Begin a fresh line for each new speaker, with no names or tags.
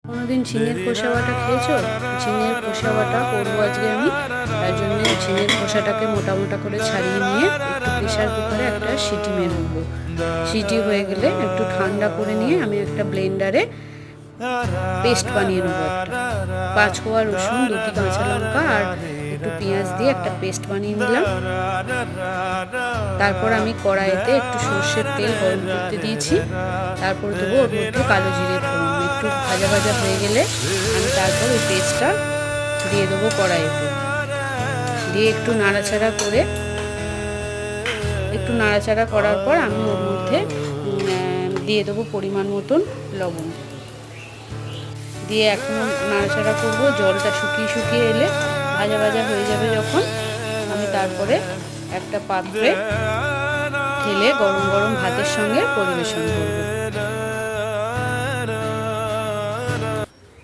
কোনোদিন ঝিঙের খোসা বাটা খেয়েছো? ঝিঙের খোসা বাটা করবো আজকে আমি। তার জন্য ঝিঙের খোসাটাকে মোটা মোটা করে ছাড়িয়ে নিয়ে একটু প্রেশার কুকারে একটা সিটি মেরে নেবো। সিটি হয়ে গেলে একটু ঠান্ডা করে নিয়ে আমি একটা ব্লেন্ডারে পেস্ট বানিয়ে নেবো। একটা 5 কোয়া রসুন, 2টি কাঁচা লঙ্কা আর একটু পেঁয়াজ দিয়ে একটা পেস্ট বানিয়ে নিলাম। তারপর আমি কড়াইতে একটু সর্ষের তেল গরম করতে দিয়েছি। তারপর দেবো ওর মধ্যে কালো জিরে ফোড়ন। একটু ভাজা ভাজা হয়ে গেলে আমি তারপর ওই পেস্টটা দিয়ে দেবো কড়াইতে, দিয়ে একটু নাড়াচাড়া করার পর আমি ওর মধ্যে দিয়ে দেবো পরিমাণ মতন লবণ, দিয়ে এখন নাড়াচাড়া করবো। জলটা শুকিয়ে এলে ভাজা ভাজা হয়ে যাবে যখন, আমি তারপরে একটা পাত্রে ঢেলে গরম গরম ভাতের সঙ্গে পরিবেশন করবো।